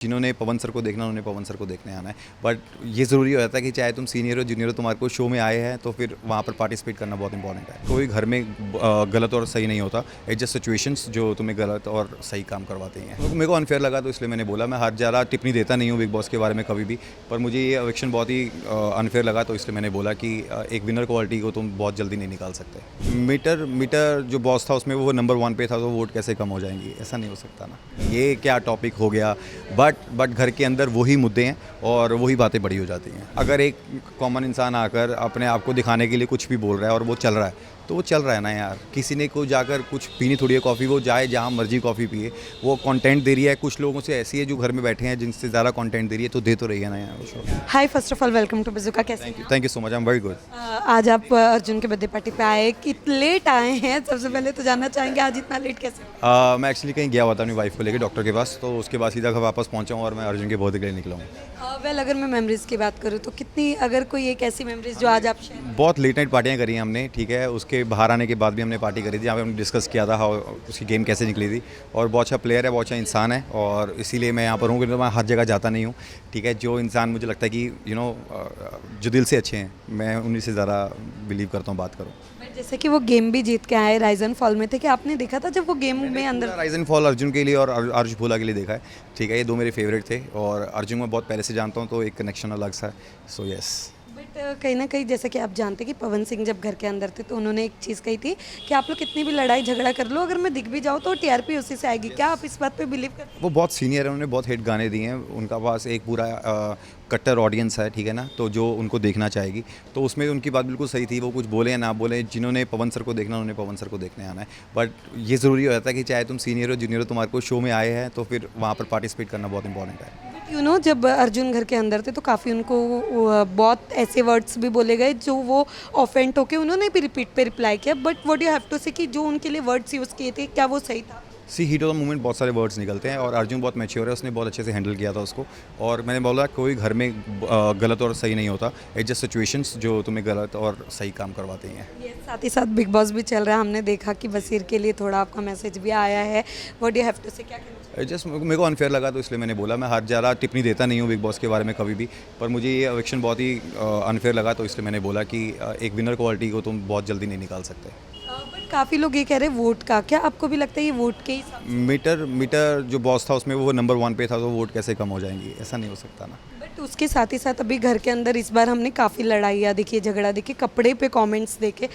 जिन्होंने पवन सर को देखना उन्होंने पवन सर को देखने आना है। बट ये ज़रूरी हो जाता है कि चाहे तुम सीनियर हो जूनियर हो, तुम्हारे को शो में आए हैं तो फिर वहाँ पर पार्टिसिपेट करना बहुत इंपॉर्टेंट है। कोई घर में गलत और सही नहीं होता, इट्स जस्ट सिचुएशंस जो तुम्हें गलत और सही काम करवाते हैं। मेरे को अनफेयर लगा तो इसलिए मैंने बोला। मैं हर ज़्यादा टिप्पणी देता नहीं हूँ बिग बॉस के बारे में कभी भी, पर मुझे ये इलेक्शन बहुत ही अनफेयर लगा तो इसलिए मैंने बोला कि एक विनर क्वालिटी को तुम बहुत जल्दी नहीं निकाल सकते। मीटर जो बॉस था उसमें वो नंबर 1 पे था, तो वोट कैसे कम हो जाएंगी? ऐसा नहीं हो सकता ना। ये क्या टॉपिक हो गया, बट घर के अंदर वही मुद्दे हैं और वही बातें बड़ी हो जाती हैं। अगर एक कॉमन इंसान आकर अपने आप को दिखाने के लिए कुछ भी बोल रहा है और वो चल रहा है, तो वो चल रहा है ना यार। किसी ने को जाकर कुछ पीनी थोड़ी है कॉफ़ी, वो जाए जहाँ मर्जी कॉफ़ी पिए। वो कंटेंट दे रही है, कुछ लोगों से ऐसी है जो घर में बैठे हैं जिनसे ज़्यादा कंटेंट दे रही है, तो दे तो रही है ना यार वो शो। Hi, first of all welcome to Bazooka. कैसे हैं? Thank you so much, I am very good. आज आप अर्जुन के बर्थडे पार्टी पे आए, कितने लेट आए हैं? सबसे पहले तो जानना चाहेंगे आज इतना लेट कैसे? मैं एक्चुअली कहीं गया हुआ था अपनी वाइफ को लेकर डॉक्टर के पास, तो उसके बाद सीधा घर वापस पहुँचा हूँ और मैं अर्जुन के बर्थडे के लिए निकला हूँ। वेल, अगर मैं मेमोरीज की बात करूँ तो कितनी, अगर कोई एक ऐसी मेमोरीज जो आज आप शेयर? बहुत लेट नाइट पार्टियाँ करी हैं हमने, ठीक है। उसके बाहर आने के बाद भी हमने पार्टी करी थी, जहाँ पे हमने डिस्कस किया था उसकी गेम कैसे निकली थी। और बहुत अच्छा प्लेयर है, बहुत अच्छा इंसान है, और इसीलिए मैं यहाँ पर हूँ क्योंकि मैं हर जगह जाता नहीं हूँ, ठीक है। जो इंसान मुझे लगता है कि जो दिल से अच्छे हैं, मैं उन्हीं से ज़्यादा बिलीव करता हूँ बात करूँ। जैसे कि वो गेम भी जीत के आए, राइज एंड फॉल में थे, कि आपने देखा था जब वो गेम में अंदर? राइज एंड फॉल अर्जुन के लिए और अर्जुन भोला के लिए देखा है, ठीक है। ये दो मेरे फेवरेट थे और अर्जुन मैं बहुत पहले से जानता हूँ, तो एक कनेक्शन अलग सा है। So yes. बट कहीं ना कहीं जैसे कि आप जानते कि पवन सिंह जब घर के अंदर थे तो उन्होंने एक चीज़ कही थी कि आप लोग कितनी भी लड़ाई झगड़ा कर लो, अगर मैं दिख भी जाऊँ तो टीआरपी उसी से आएगी। क्या आप इस बात पे बिलीव करते हैं? वो बहुत सीनियर है, उन्होंने बहुत हिट गाने दिए हैं, उनका पास एक पूरा कट्टर ऑडियंस है, ठीक है ना। तो जो उनको देखना चाहेगी, तो उसमें उनकी बात बिल्कुल सही थी। वो कुछ बोले या ना बोले, जिन्होंने पवन सर को देखना उन्होंने पवन सर को देखने आना है। बट ये ज़रूरी हो जाता है कि चाहे तुम सीनियर हो जूनियर हो, तुम्हारे को शो में आए हैं तो फिर वहाँ पर पार्टिसिपेट करना बहुत इंपॉर्टेंट है। जब अर्जुन घर के अंदर थे तो काफ़ी उनको बहुत ऐसे वर्ड्स भी बोले गए जो वो ऑफेंड होके उन्होंने भी रिपीट पे रिप्लाई किया। But what you have to say कि जो उनके लिए वर्ड्स यूज़ किए थे, क्या वो सही था? सी हीट ऑफ द मोमेंट बहुत सारे वर्ड्स निकलते हैं और अर्जुन बहुत मैच्योर है, उसने बहुत अच्छे से हैंडल किया था उसको। और मैंने बोला कोई घर में गलत और सही नहीं होता, इट्स जस्ट सिचुएशंस जो तुम्हें गलत और सही काम करवाते हैं। साथ ही साथ बिग बॉस भी चल रहा है, हमने देखा कि बसीर के लिए थोड़ा आपका मैसेज भी आया है। व्हाट यू हैव टू से, क्या कहना? जस्ट मेरे को अनफेयर लगा तो इसलिए मैंने बोला। मैं हर ज़्यादा टिप्पणी देता नहीं हूँ बिग बॉस के बारे में कभी भी, पर मुझे ये इलेक्शन बहुत ही अनफेयर लगा तो इसलिए मैंने बोला कि एक विनर क्वालिटी को तुम बहुत जल्दी नहीं निकाल सकते। बट काफ़ी लोग ये कह रहे हैं वोट का, क्या आपको भी लगता है ये वोट के ही? मीटर जो बॉस था उसमें वो नंबर 1 पे था, तो वोट कैसे कम हो जाएंगी? ऐसा नहीं हो सकता ना। बट उसके साथ ही साथ अभी घर के अंदर इस बार हमने काफ़ी लड़ाइयाँ देखी, झगड़ा देखी, कपड़े पे कमेंट्स देखे।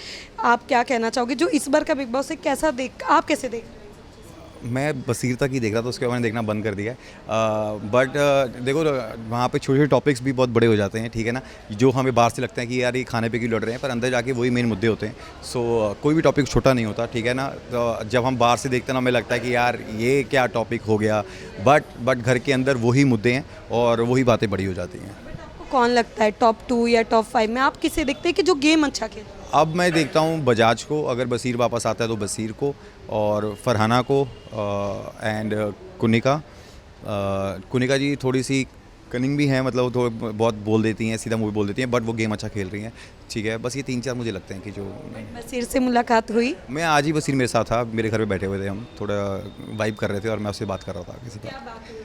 आप क्या कहना चाहोगे जो इस बार का बिग बॉस है, कैसा देख, आप कैसे देख? मैं बसीर तक ही देख रहा था, उसके बाद मैंने देखना बंद कर दिया है। बट देखो वहाँ पे छोटे छोटे टॉपिक्स भी बहुत बड़े हो जाते हैं, ठीक है ना। जो हमें बाहर से लगता है कि यार ये खाने पे क्यों लड़ रहे हैं, पर अंदर जाके वही मेन मुद्दे होते हैं। सो कोई भी टॉपिक छोटा नहीं होता, ठीक है ना। तो जब हम बाहर से देखते हैं ना, हमें लगता है कि यार ये क्या टॉपिक हो गया, बट घर के अंदर वही मुद्दे हैं और वही बातें बड़ी हो जाती हैं। आपको कौन लगता है टॉप 2 या टॉप 5 में आप किसे देखते हैं कि जो गेम अच्छा खेले? अब मैं देखता हूँ बजाज को, अगर बसीर वापस आता है तो बसीर को, और फरहाना को, एंड कुनिका जी थोड़ी सी कनिंग भी है, मतलब थोड़ा बहुत बोल देती हैं, सीधा मुँह बोल देती हैं, बट वो गेम अच्छा खेल रही हैं, ठीक है। बस ये 3-4 मुझे लगते हैं कि जो। बसीर से मुलाकात हुई? मैं आज ही बसीर मेरे साथ था, मेरे घर पे बैठे हुए थे, हम थोड़ा वाइब कर रहे थे और मैं उससे बात कर रहा था किसी बात।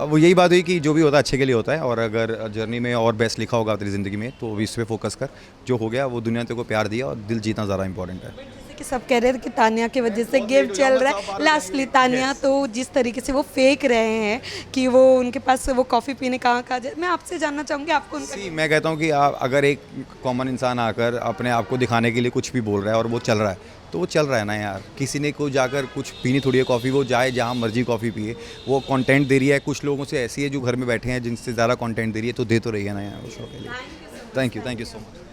वो यही बात हुई कि जो भी होता है अच्छे के लिए होता है, और अगर जर्नी में और बेस्ट लिखा होगा तेरी ज़िंदगी में तो इस पे फोकस कर। जो हो गया वो दुनिया ने तेरे को प्यार दिया और दिल जीतना ज़्यादा इंपॉर्टेंट है। जैसे कि सब कह रहे थे कि तानिया की वजह से गेम चल रहा है, लास्टली तानिया तो जिस तरीके से वो फेंक रहे हैं कि वो उनके पास वो कॉफ़ी पीने कहाँ जाए, मैं आपसे जानना चाहूँगी आपको मैं कहता हूँ कि अगर एक कॉमन इंसान आकर अपने आप को दिखाने के लिए कुछ भी बोल रहा है और वो चल रहा है, तो वो चल रहा है ना यार। किसी ने को जाकर कुछ पीनी थोड़ी है कॉफ़ी, वो जाए जहाँ मर्जी कॉफ़ी पिए। वो कंटेंट दे रही है, कुछ लोगों से ऐसी है जो घर में बैठे हैं जिनसे ज़्यादा कंटेंट दे रही है, तो दे तो रही है ना यार वो शो के लिए। Thank you so much.